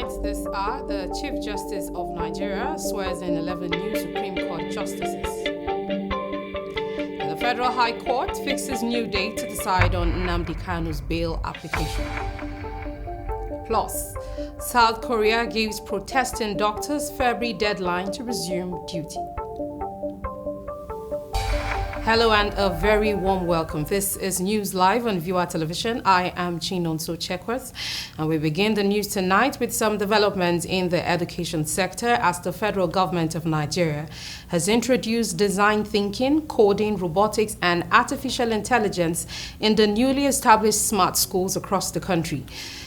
Headlines this hour: the Chief Justice of Nigeria swears in 11 new Supreme Court justices. And the Federal High Court fixes new date to decide on Nnamdi Kanu's bail application. Plus, South Korea gives protesting doctors February deadline to resume duty. Hello and a very warm welcome. This is News Live on Viewer Television. I am Chinonso Chekworth, and we begin the news tonight with some developments in the education sector as the federal government of Nigeria has introduced design thinking, coding, robotics, and artificial intelligence in the newly established smart schools across the country.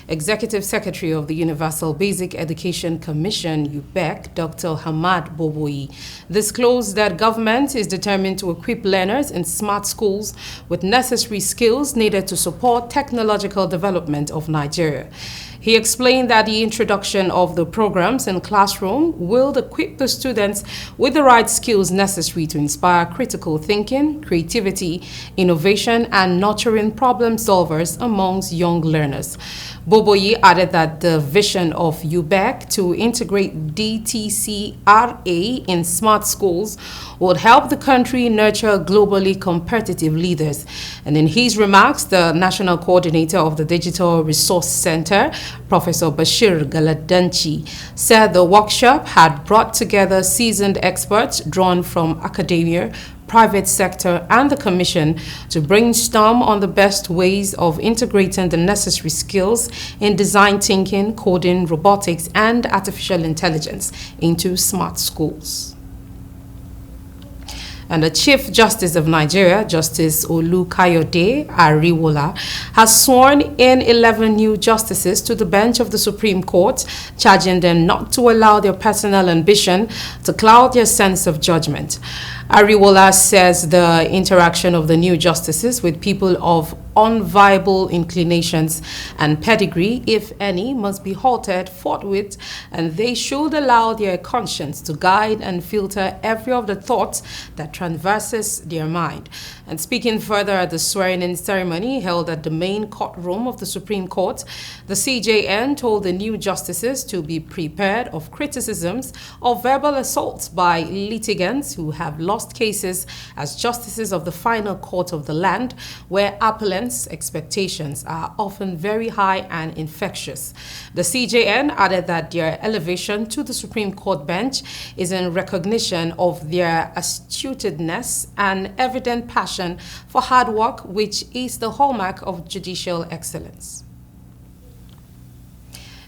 Executive Secretary of the Universal Basic Education Commission, UBEC, Dr. Hamad Boboyi, disclosed that government is determined to equip learners in smart schools with necessary skills needed to support technological development of Nigeria. He explained that the introduction of the programs in classroom will equip the students with the right skills necessary to inspire critical thinking, creativity, innovation, and nurturing problem solvers amongst young learners. Boboyi added that the vision of UBEC to integrate DTCRA in smart schools would help the country nurture globally competitive leaders. And in his remarks, the National Coordinator of the Digital Resource Center, Professor Bashir Galadanchi, said the workshop had brought together seasoned experts drawn from academia, private sector, and the Commission to brainstorm on the best ways of integrating the necessary skills in design thinking, coding, robotics, and artificial intelligence into smart schools. And the Chief Justice of Nigeria, Justice Olukayode Ariwola, has sworn in 11 new justices to the bench of the Supreme Court, charging them not to allow their personal ambition to cloud their sense of judgment. Ariwola says the interaction of the new justices with people of unviable inclinations and pedigree, if any, must be halted forthwith, and they should allow their conscience to guide and filter every of the thoughts that traverses their mind. And speaking further at the swearing-in ceremony held at the main courtroom of the Supreme Court, the CJN told the new justices to be prepared of criticisms of verbal assaults by litigants who have lost cases as justices of the final court of the land, where appellants' expectations are often very high and infectious. The CJN added that their elevation to the Supreme Court bench is in recognition of their astutedness and evident passion for hard work, which is the hallmark of judicial excellence.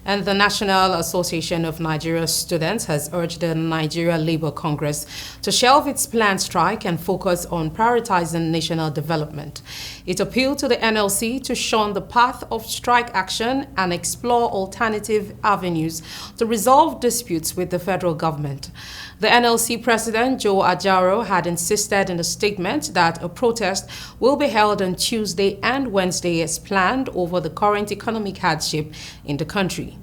And the National Association of Nigeria Students has urged the Nigeria Labour Congress to shelve its planned strike and focus on prioritizing national development. It appealed to the NLC to shun the path of strike action and explore alternative avenues to resolve disputes with the federal government. The NLC President, Joe Ajaro, had insisted in a statement that a protest will be held on Tuesday and Wednesday as planned over the current economic hardship in the country.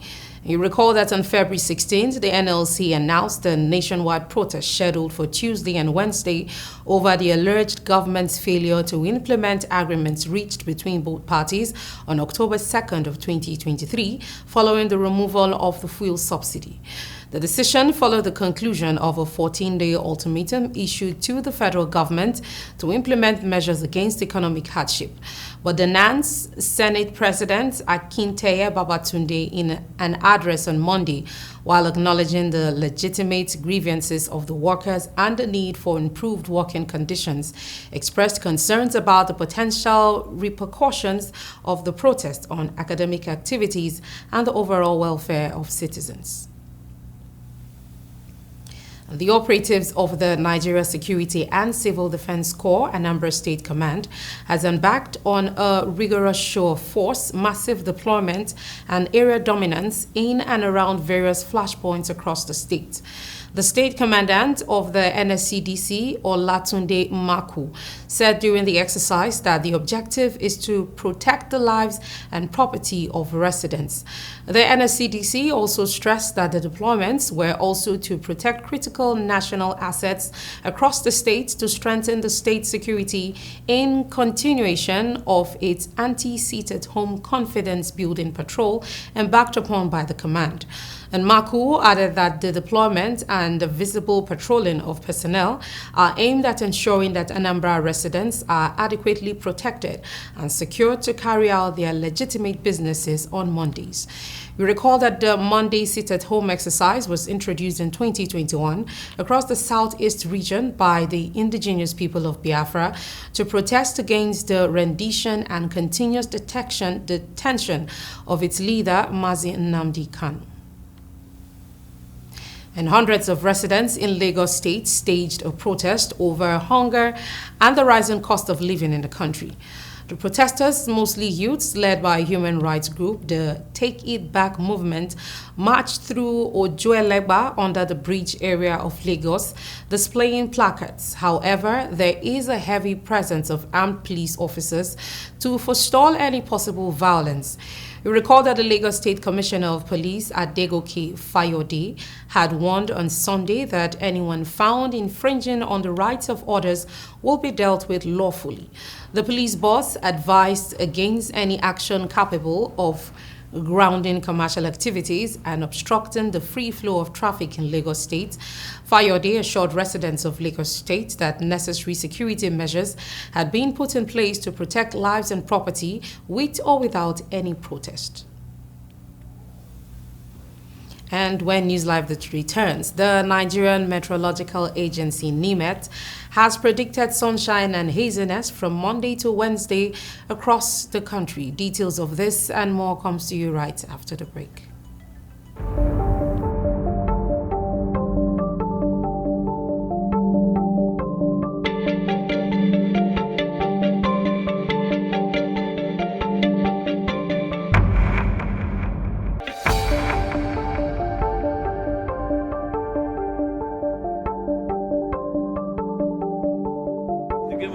You recall that on February 16th, the NLC announced a nationwide protest scheduled for Tuesday and Wednesday over the alleged government's failure to implement agreements reached between both parties on October 2nd of 2023, following the removal of the fuel subsidy. The decision followed the conclusion of a 14-day ultimatum issued to the federal government to implement measures against economic hardship. But the NANS Senate President Akinteye Babatunde, in an address on Monday, while acknowledging the legitimate grievances of the workers and the need for improved working conditions, expressed concerns about the potential repercussions of the protest on academic activities and the overall welfare of citizens. The operatives of the Nigeria Security and Civil Defense Corps, Anambra State Command, has embarked on a rigorous show of force, massive deployment, and area dominance in and around various flashpoints across the state. The state commandant of the NSCDC, Olatunde Maku, said during the exercise that the objective is to protect the lives and property of residents. The NSCDC also stressed that the deployments were also to protect critical national assets across the state to strengthen the state's security in continuation of its anti-seated home confidence building patrol embarked upon by the command. And Maku added that the deployment and the visible patrolling of personnel are aimed at ensuring that Anambra residents are adequately protected and secured to carry out their legitimate businesses on Mondays. We recall that the Monday sit-at-home exercise was introduced in 2021 across the southeast region by the indigenous people of Biafra to protest against the rendition and continuous detention of its leader, Mazi Nnamdi Kanu. And hundreds of residents in Lagos State staged a protest over hunger and the rising cost of living in the country. The protesters, mostly youths led by a human rights group, the Take It Back movement, marched through Ojuelegba under the bridge area of Lagos, displaying placards. However, there is a heavy presence of armed police officers to forestall any possible violence. You recall that the Lagos State Commissioner of Police, Adegoke Fayode, had warned on Sunday that anyone found infringing on the rights of others will be dealt with lawfully. The police boss advised against any action capable of grounding commercial activities and obstructing the free flow of traffic in Lagos State. Fayode assured residents of Lagos State that necessary security measures had been put in place to protect lives and property with or without any protest. And when NEWSLIVE returns, the Nigerian Meteorological Agency, NIMET, has predicted sunshine and haziness from Monday to Wednesday across the country. Details of this and more comes to you right after the break.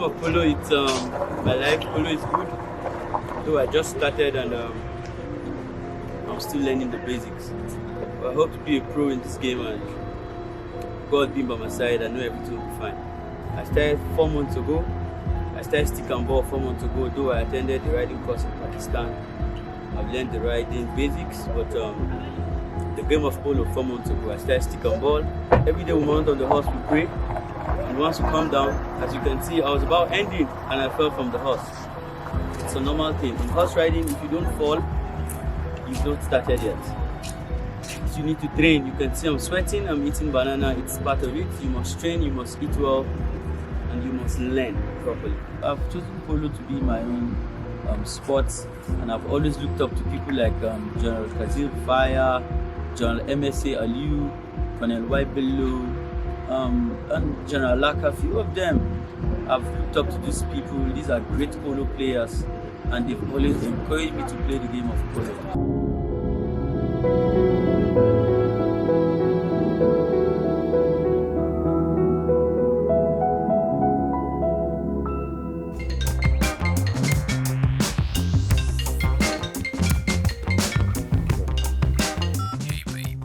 Of polo, it's my life. Polo is good, though I just started and I'm still learning the basics. But I hope to be a pro in this game, and God being by my side, I know everything will be fine. I started 4 months ago. I started stick and ball 4 months ago, though I attended the riding course in Pakistan. I've learned the riding basics, but the game of polo 4 months ago, I started stick and ball. Every day we mount on the horse, we pray. And once you come down, as you can see, I was about ending and I fell from the horse. It's a normal thing. In horse riding, if you don't fall, you've not started yet. So you need to train. You can see I'm sweating, I'm eating banana, it's part of it. You must train, you must eat well, and you must learn properly. I've chosen polo to be my own sport, and I've always looked up to people like General Kazir Fire, General MSA Aliu, Colonel Waibelu, and General Laka. A few of them, I've looked up to these people. These are great polo players, and they've always encouraged me to play the game of polo.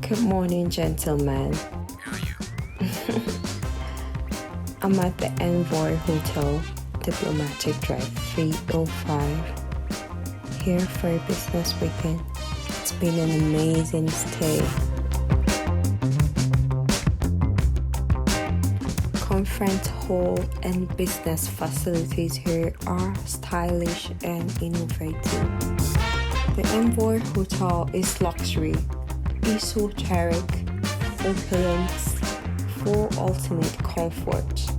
Good morning, gentlemen. I'm at the Envoy Hotel, Diplomatic Drive 305, here for a business weekend. It's been an amazing stay. Conference hall and business facilities here are stylish and innovative. The Envoy Hotel is luxury, esoteric, opulence, for ultimate comfort.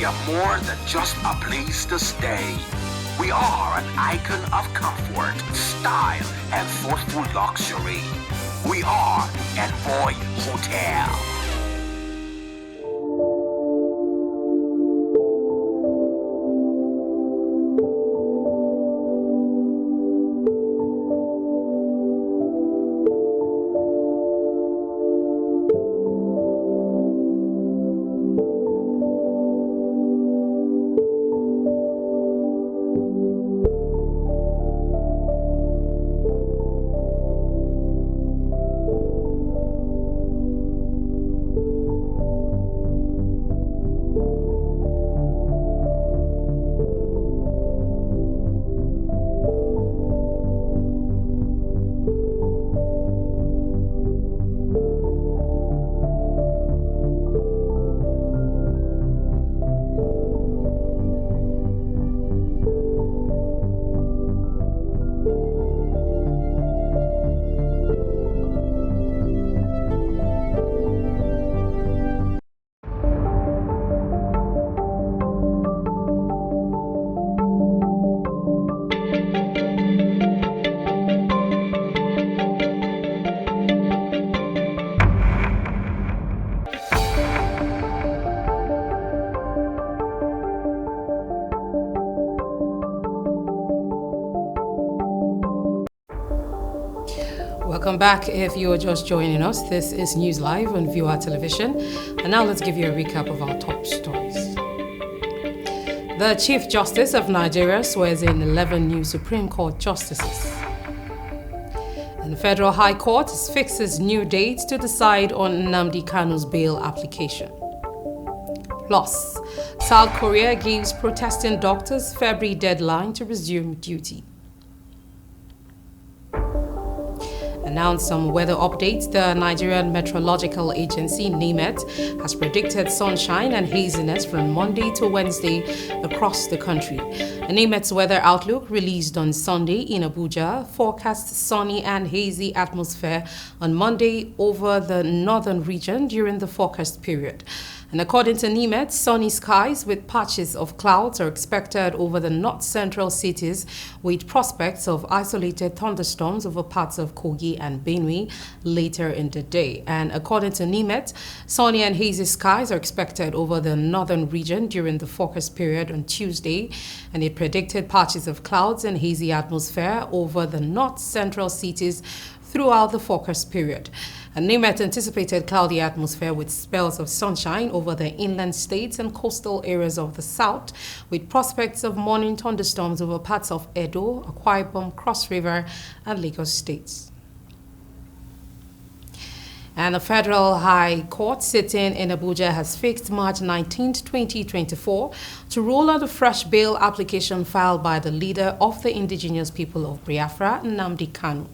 are more than just a place to stay. We are an icon of comfort, style, and thoughtful luxury. We are Envoy Hotel. Welcome back. If you're just joining us, this is News Live on Viewer Television. And now let's give you a recap of our top stories. The Chief Justice of Nigeria swears in 11 new Supreme Court justices. And the Federal High Court fixes new dates to decide on Nnamdi Kanu's bail application. Plus, South Korea gives protesting doctors February deadline to resume duty. And now some weather updates. The Nigerian Meteorological Agency, NEMET, has predicted sunshine and haziness from Monday to Wednesday across the country. NEMET's weather outlook, released on Sunday in Abuja, forecasts sunny and hazy atmosphere on Monday over the northern region during the forecast period. And according to NEMET, sunny skies with patches of clouds are expected over the north-central cities, with prospects of isolated thunderstorms over parts of Kogi and Benue later in the day. And according to NEMET, sunny and hazy skies are expected over the northern region during the forecast period on Tuesday, and it predicted patches of clouds and hazy atmosphere over the north-central cities throughout the forecast period. And NEMET anticipated cloudy atmosphere with spells of sunshine over the inland states and coastal areas of the south, with prospects of morning thunderstorms over parts of Edo, Akwa Ibom, Cross River, and Lagos states. And the Federal High Court sitting in Abuja has fixed March 19, 2024 to rule on the fresh bail application filed by the leader of the indigenous people of Biafra, Nnamdi Kanu.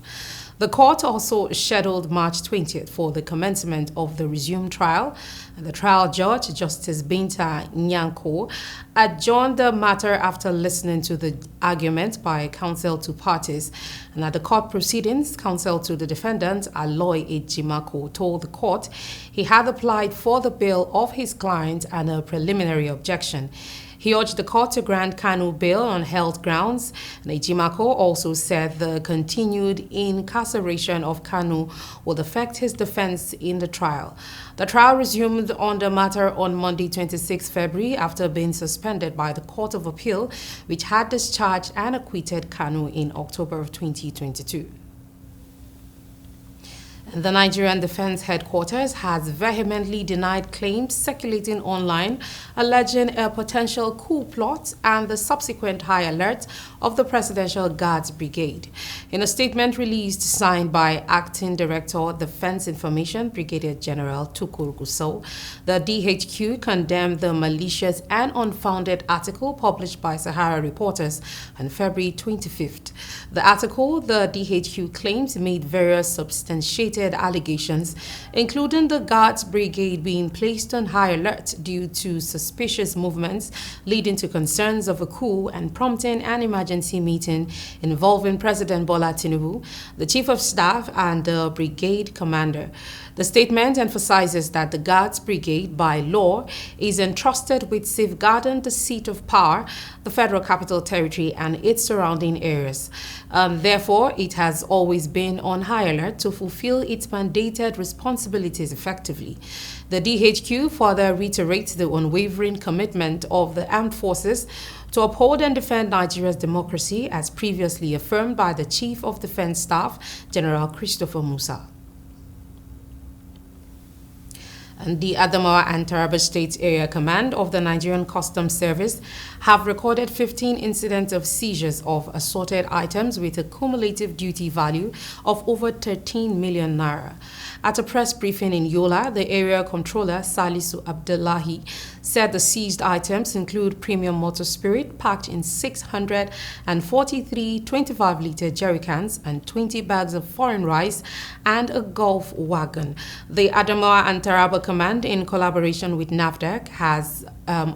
The court also scheduled March 20th for the commencement of the resumed trial. And the trial judge, Justice Binta Nyanko, adjourned the matter after listening to the argument by counsel to parties. And at the court proceedings, counsel to the defendant, Aloy Ejimako, told the court he had applied for the bail of his client and a preliminary objection. He urged the court to grant Kanu bail on health grounds. And Ejimako also said the continued incarceration of Kanu would affect his defense in the trial. The trial resumed on the matter on Monday, 26 February, after being suspended by the Court of Appeal, which had discharged and acquitted Kanu in October of 2022. The Nigerian Defense Headquarters has vehemently denied claims circulating online alleging a potential coup plot and the subsequent high alert of the Presidential Guards Brigade. In a statement released signed by Acting Director Defense Information Brigadier General Tukur Gusau, the DHQ condemned the malicious and unfounded article published by Sahara reporters on February 25th. The article, the DHQ claims, made various substantiated related allegations, including the Guards Brigade being placed on high alert due to suspicious movements leading to concerns of a coup and prompting an emergency meeting involving President Bola Tinubu, the Chief of Staff, and the brigade commander. The statement emphasizes that the Guards Brigade, by law, is entrusted with safeguarding the seat of power, the Federal Capital Territory, and its surrounding areas. Therefore, it has always been on high alert to fulfill its mandated responsibilities effectively. The DHQ further reiterates the unwavering commitment of the armed forces to uphold and defend Nigeria's democracy, as previously affirmed by the Chief of Defense Staff, General Christopher Musa. And the Adamawa and Taraba State Area Command of the Nigerian Customs Service have recorded 15 incidents of seizures of assorted items with a cumulative duty value of over 13 million naira. At a press briefing in Yola, the area controller, Salisu Abdullahi, said the seized items include premium motor spirit packed in 643 25-liter jerrycans and 20 bags of foreign rice and a golf wagon. The Adamawa and Taraba Command, in collaboration with NAFDAC, has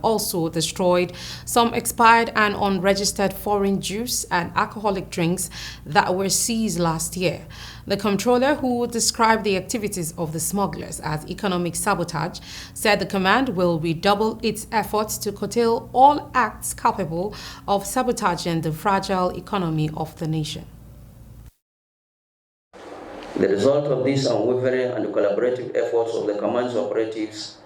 also destroyed some expired and unregistered foreign juice and alcoholic drinks that were seized last year. The controller, who described the activities of the smugglers as economic sabotage, said the command will redouble its efforts to curtail all acts capable of sabotaging the fragile economy of the nation. The result of these unwavering and collaborative efforts of the command's operatives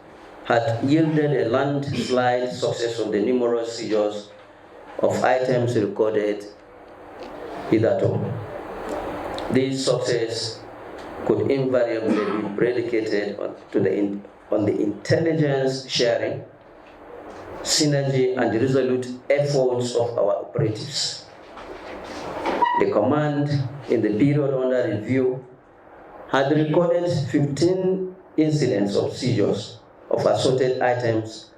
had yielded a landslide success of the numerous seizures of items recorded hitherto. This success could invariably be predicated on the intelligence sharing, synergy, and resolute efforts of our operatives. The command, in the period under review, had recorded 15 incidents of seizures of assorted items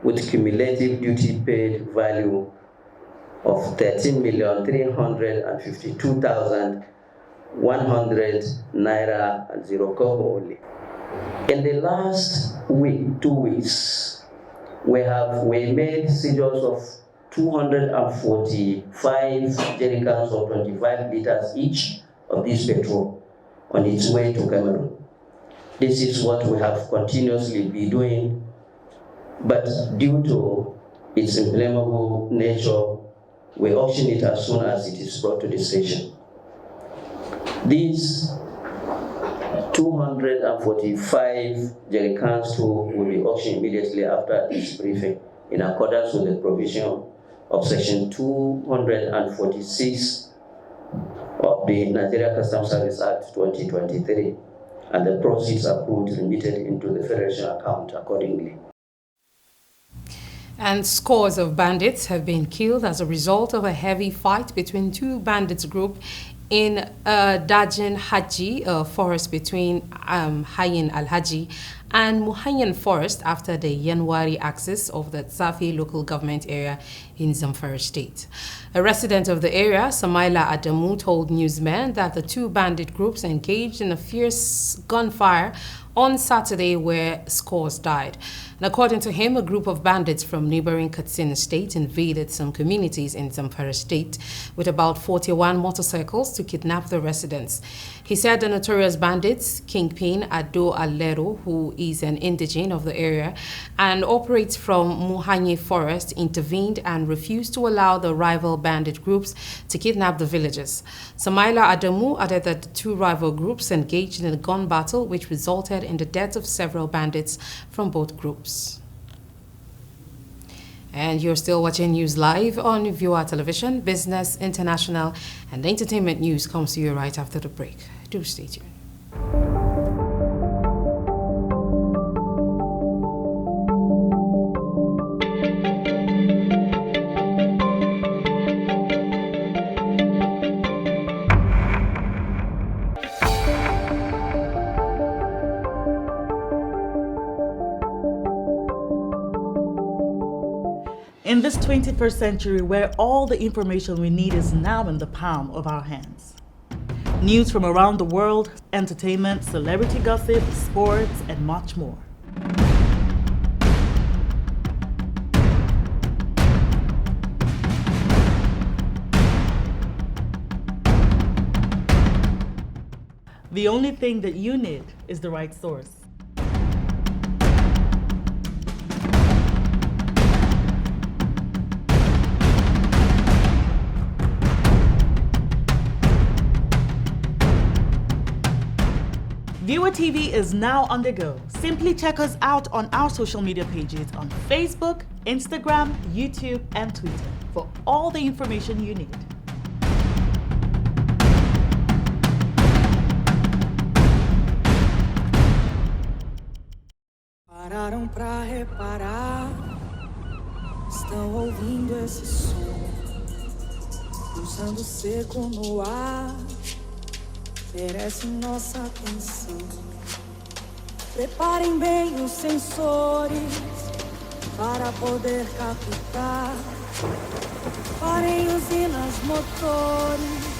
with cumulative duty paid value of 13,352,100 naira and 0 kobo only. In the last week, 2 weeks, we made seizures of 245 jerrycans of 25 liters each of this petrol on its way to Cameroon. This is what we have continuously been doing, but due to its inflammable nature, we auction it as soon as it is brought to the station. These 245 jerrycans too will be auctioned immediately after this briefing, in accordance with the provision of Section 246 of the Nigeria Customs Service Act 2023, and the proceeds approved remitted into the Federation account accordingly. And scores of bandits have been killed as a result of a heavy fight between two bandits groups in Dajin Haji, a forest between Hayin Al-Haji and Muhayan Forest, after the Yanwari axis of the Tsafi local government area in Zamfara State. A resident of the area, Samaila Adamu, told newsmen that the two bandit groups engaged in a fierce gunfire on Saturday where scores died. And according to him, a group of bandits from neighboring Katsina State invaded some communities in Zamfara State with about 41 motorcycles to kidnap the residents. He said the notorious bandits, Kingpin Ado Alero, who is an indigene of the area and operates from Muhanye Forest, intervened and refused to allow the rival bandit groups to kidnap the villagers. Samaila Adamu added that the two rival groups engaged in a gun battle which resulted in the death of several bandits from both groups. And you're still watching News Live on Viewer Television. Business, international, and entertainment news comes to you right after the break. Do stay tuned. In this 21st century, where all the information we need is now in the palm of our hands, News from around the world, entertainment, celebrity gossip, sports, and much more. The only thing that you need is the right source. Viewer TV is now on the go. Simply check us out on our social media pages on Facebook, Instagram, YouTube, and Twitter for all the information you need. Pararam pra reparar, estão ouvindo esse som, pulsando seco no ar, merece nossa atenção. Preparem bem os sensores para poder captar. Parem usinas, motores.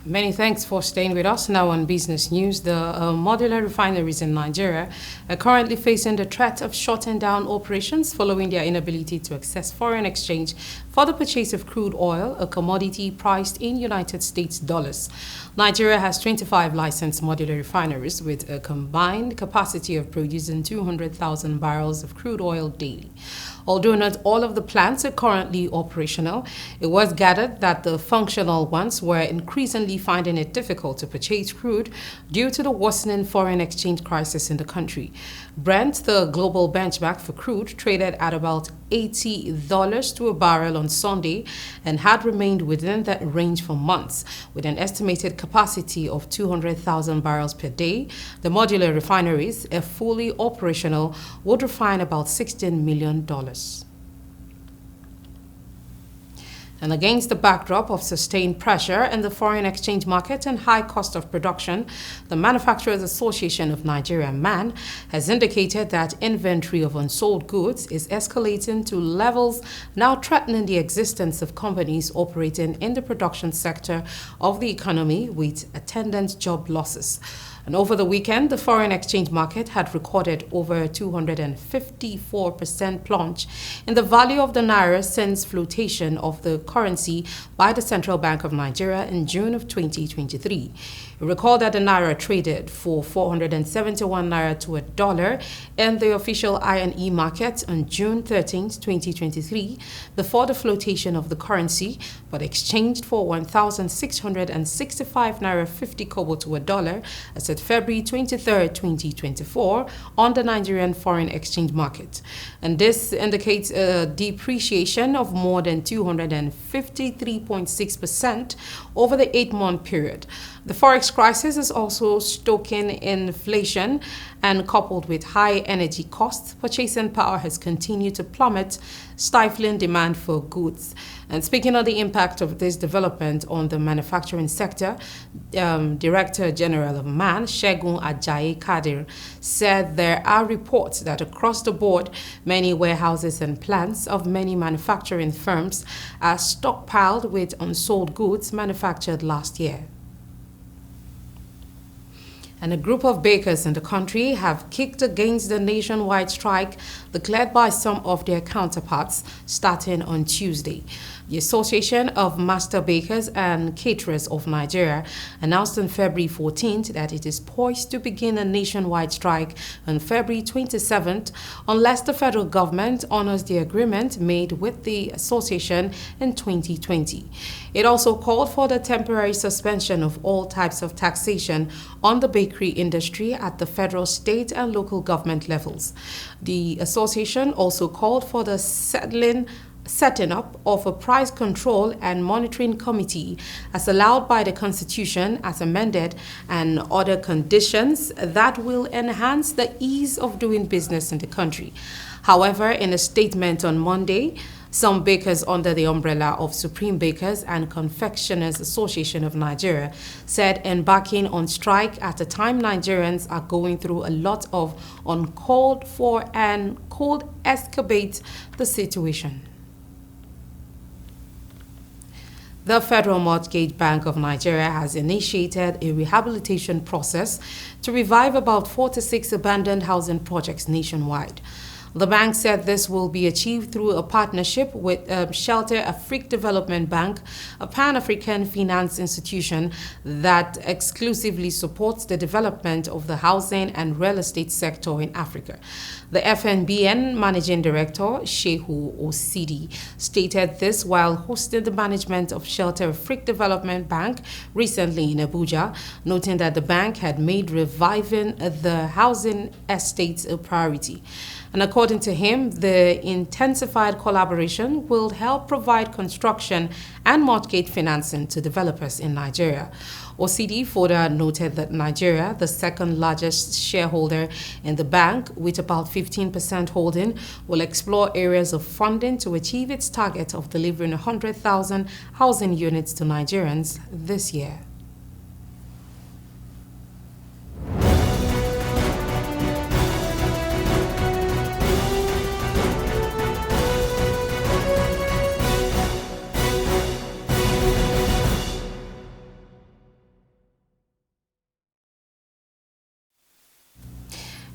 Many thanks for staying with us. Now on business news, the modular refineries in Nigeria are currently facing the threat of shutting down operations following their inability to access foreign exchange for the purchase of crude oil, a commodity priced in United States dollars. Nigeria has 25 licensed modular refineries with a combined capacity of producing 200,000 barrels of crude oil daily. Although not all of the plants are currently operational, it was gathered that the functional ones were increasingly finding it difficult to purchase crude due to the worsening foreign exchange crisis in the country. Brent, the global benchmark for crude, traded at about $80 to a barrel on Sunday and had remained within that range for months. With an estimated capacity of 200,000 barrels per day, the modular refineries, if fully operational, would refine about $16 million. And against the backdrop of sustained pressure in the foreign exchange market and high cost of production, the Manufacturers Association of Nigeria, MAN, has indicated that inventory of unsold goods is escalating to levels now threatening the existence of companies operating in the production sector of the economy with attendant job losses. And over the weekend, the foreign exchange market had recorded over 254% plunge in the value of the naira since flotation of the currency by the Central Bank of Nigeria in June of 2023. We recall that the naira traded for 471 naira to $1 in the official I&E market on June 13, 2023, before the flotation of the currency, but exchanged for 1,665 naira 50 kobo to $1 as at February 23, 2024, on the Nigerian foreign exchange market. And this indicates a depreciation of more than 253.6% over the 8-month period. The forex crisis is also stoking inflation, and coupled with high energy costs, purchasing power has continued to plummet, stifling demand for goods. And speaking of the impact of this development on the manufacturing sector, Director General of MAN, Segun Ajayi Kadir, said there are reports that across the board, many warehouses and plants of many manufacturing firms are stockpiled with unsold goods manufactured last year. And a group of bakers in the country have kicked against the nationwide strike declared by some of their counterparts starting on Tuesday. The Association of Master Bakers and Caterers of Nigeria announced on February 14th that it is poised to begin a nationwide strike on February 27th unless the federal government honors the agreement made with the association in 2020. It also called for the temporary suspension of all types of taxation on the bakery industry at the federal, state, and local government levels. The association also called for the setting up of a price control and monitoring committee as allowed by the Constitution as amended, and other conditions that will enhance the ease of doing business in the country. However, in a statement on Monday, some bakers under the umbrella of Supreme Bakers and Confectioners Association of Nigeria said embarking on strike at a time Nigerians are going through a lot of uncalled for and could escalate the situation. The Federal Mortgage Bank of Nigeria has initiated a rehabilitation process to revive about 46 abandoned housing projects nationwide. The bank said this will be achieved through a partnership with Shelter Afrique Development Bank, a Pan-African finance institution that exclusively supports the development of the housing and real estate sector in Africa. The FNBN Managing Director, Shehu Osidi, stated this while hosting the management of Shelter Afrique Development Bank recently in Abuja, noting that the bank had made reviving the housing estates a priority. And according to him, the intensified collaboration will help provide construction and mortgage financing to developers in Nigeria. OCD further noted that Nigeria, the second largest shareholder in the bank with about 15% holding, will explore areas of funding to achieve its target of delivering 100,000 housing units to Nigerians this year.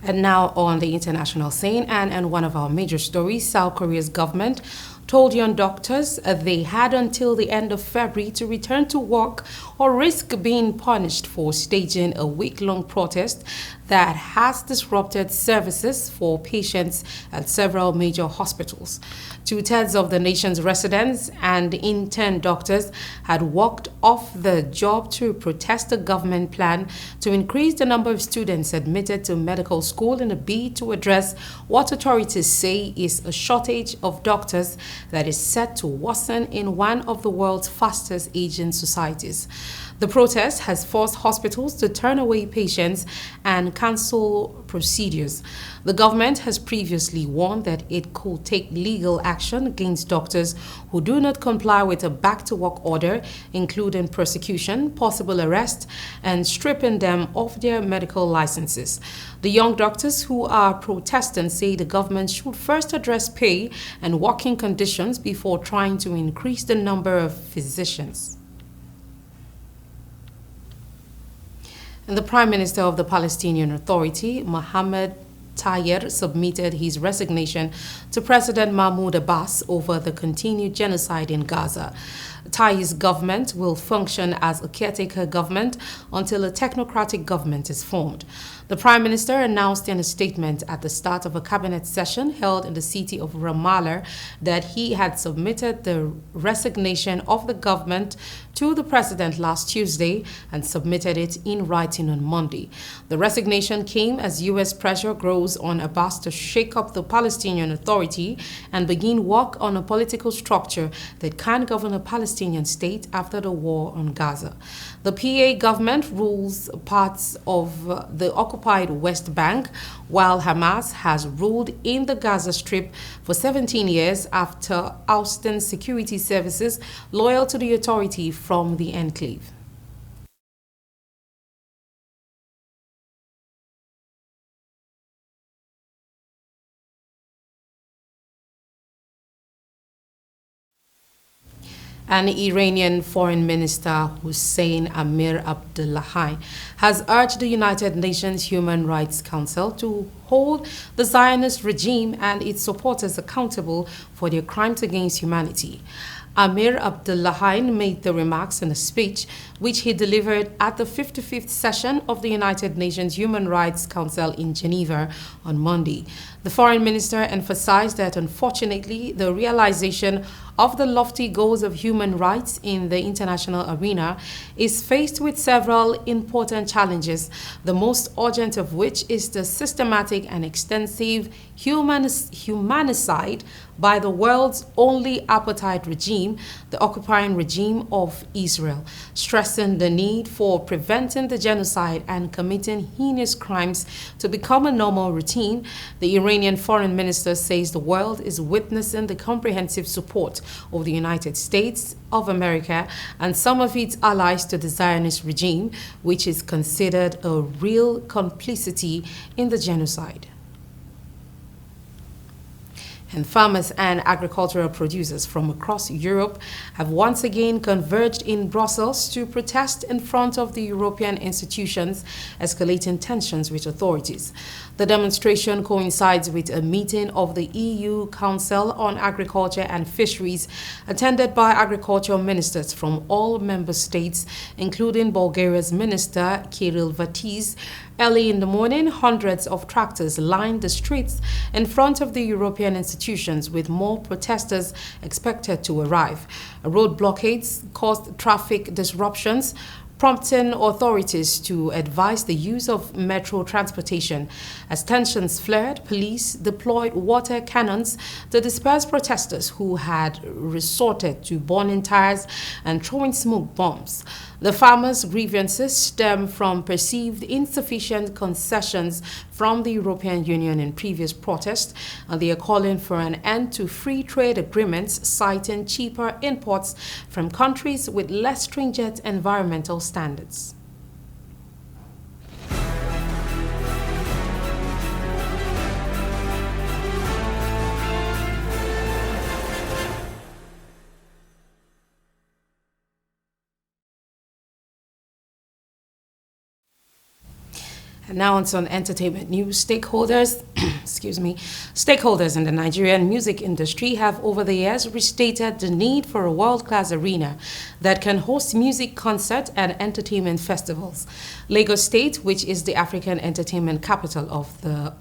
And now on the international scene, and one of our major stories, South Korea's government told young doctors they had until the end of February to return to work or risk being punished for staging a week-long protest that has disrupted services for patients at several major hospitals. 2/3 of the nation's residents and intern doctors had walked off the job to protest the government plan to increase the number of students admitted to medical school in a bid to address what authorities say is a shortage of doctors that is set to worsen in one of the world's fastest aging societies. The protest has forced hospitals to turn away patients and cancel procedures. The government has previously warned that it could take legal action against doctors who do not comply with a back-to-work order, including prosecution, possible arrest, and stripping them of their medical licenses. The young doctors who are protesting say the government should first address pay and working conditions before trying to increase the number of physicians. And the Prime Minister of the Palestinian Authority, Mohammed Tayyer, submitted his resignation to President Mahmoud Abbas over the continued genocide in Gaza. Thai's government will function as a caretaker government until a technocratic government is formed. The Prime Minister announced in a statement at the start of a cabinet session held in the city of Ramallah that he had submitted the resignation of the government to the president last Tuesday and submitted it in writing on Monday. The resignation came as U.S. pressure grows on Abbas to shake up the Palestinian Authority and begin work on a political structure that can govern a Palestinian state after the war on Gaza. The PA government rules parts of the occupied West Bank, while Hamas has ruled in the Gaza Strip for 17 years after ousting security services loyal to the authority from the enclave. An Iranian Foreign Minister Hussein Amir Abdullahian has urged the United Nations Human Rights Council to hold the Zionist regime and its supporters accountable for their crimes against humanity. Amir Abdullahian made the remarks in a speech which he delivered at the 55th session of the United Nations Human Rights Council in Geneva on Monday. The foreign minister emphasized that unfortunately the realization of the lofty goals of human rights in the international arena is faced with several important challenges, the most urgent of which is the systematic and extensive humanicide by the world's only apartheid regime, the occupying regime of Israel, stressing the need for preventing the genocide and committing heinous crimes to become a normal routine. The Iranian foreign minister says the world is witnessing the comprehensive support of the United States of America and some of its allies to the Zionist regime, which is considered a real complicity in the genocide. And farmers and agricultural producers from across Europe have once again converged in Brussels to protest in front of the European institutions, escalating tensions with authorities. The demonstration coincides with a meeting of the EU Council on Agriculture and Fisheries, attended by agricultural ministers from all member states, including Bulgaria's minister Kirill Vatiz. Early in the morning, hundreds of tractors lined the streets in front of the European institutions, with more protesters expected to arrive. Road blockades caused traffic disruptions, prompting authorities to advise the use of metro transportation. As tensions flared, police deployed water cannons to disperse protesters who had resorted to burning tires and throwing smoke bombs. The farmers' grievances stem from perceived insufficient concessions from the European Union in previous protests, and they are calling for an end to free trade agreements, citing cheaper imports from countries with less stringent environmental standards. And now on some entertainment news. Stakeholders in the Nigerian music industry have over the years restated the need for a world-class arena that can host music concerts and entertainment festivals. Lagos State, which is the African entertainment capital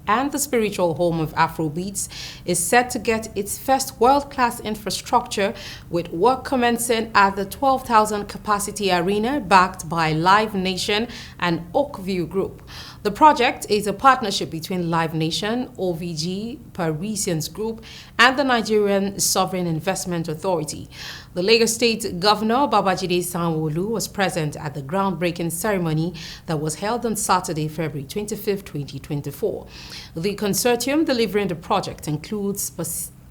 and the spiritual home of Afrobeats, is set to get its first world-class infrastructure, with work commencing at the 12,000 capacity arena backed by Live Nation and Oakview Group. The project is a partnership between Live Nation, OVG, Parisians Group, and the Nigerian Sovereign Investment Authority. The Lagos State Governor Babajide Sanwo-Olu was present at the groundbreaking ceremony that was held on Saturday, February 25, 2024. The consortium delivering the project includes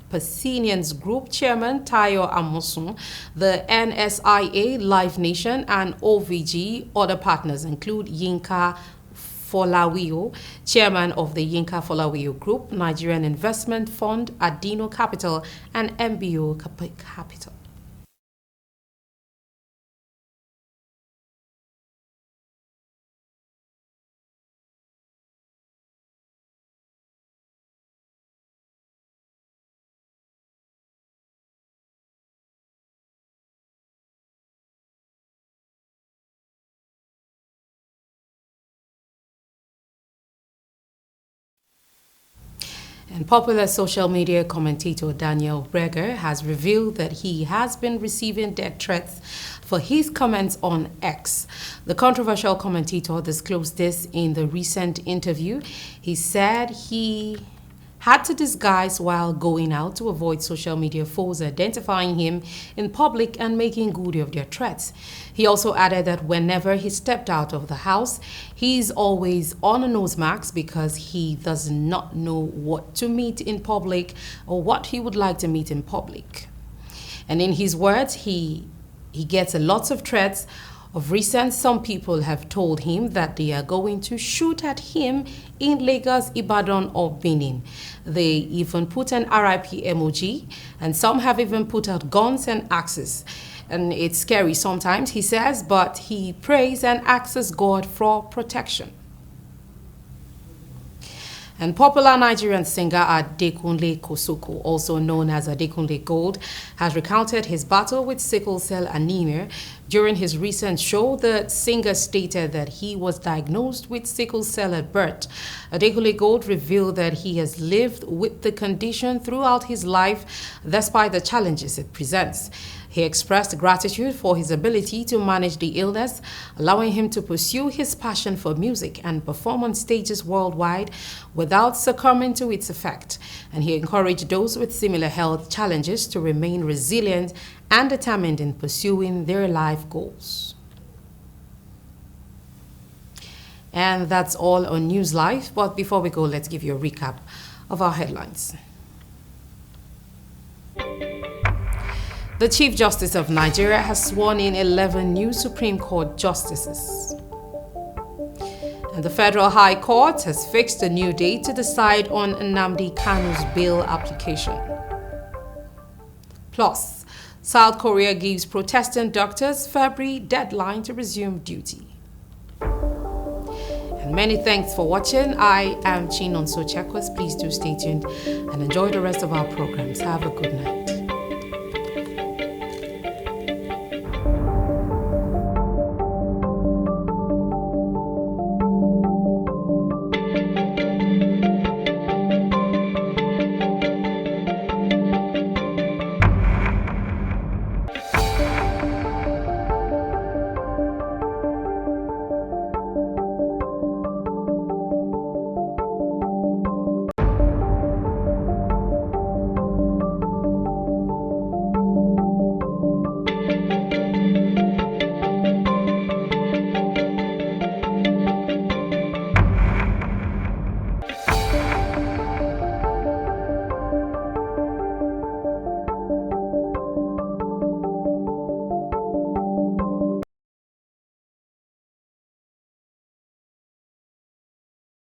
Parisians Group Chairman Tayo Amosun, the NSIA, Live Nation, and OVG. Other partners include Yinka Folawiyo, chairman of the Yinka Folawiyo Group, Nigerian Investment Fund, Adino Capital, and MBO Capital. And popular social media commentator Daniel Breger has revealed that he has been receiving death threats for his comments on X. The controversial commentator disclosed this in the recent interview. He said he had to disguise while going out to avoid social media foes identifying him in public and making good of their threats. He also added that whenever he stepped out of the house, he's always on a nose mask because he does not know what to meet in public or what he would like to meet in public. And in his words, he gets a lot of threats. Of recent, some people have told him that they are going to shoot at him in Lagos, Ibadan, or Benin. They even put an RIP emoji, and some have even put out guns and axes. And it's scary sometimes, he says, but he prays and asks God for protection. And popular Nigerian singer Adekunle Kosoko, also known as Adekunle Gold, has recounted his battle with sickle cell anemia. During his recent show, the singer stated that he was diagnosed with sickle cell at birth. Adekunle Gold revealed that he has lived with the condition throughout his life, despite the challenges it presents. He expressed gratitude for his ability to manage the illness, allowing him to pursue his passion for music and perform on stages worldwide without succumbing to its effect. And he encouraged those with similar health challenges to remain resilient and determined in pursuing their life goals. And that's all on NEWSLIVE. But before we go, let's give you a recap of our headlines. The Chief Justice of Nigeria has sworn in 11 new Supreme Court justices. And the Federal High Court has fixed a new date to decide on Nnamdi Kanu's bail application. Plus, South Korea gives protesting doctors February deadline to resume duty. And many thanks for watching. I am Chinonso Chekwas. Please do stay tuned and enjoy the rest of our programs. Have a good night.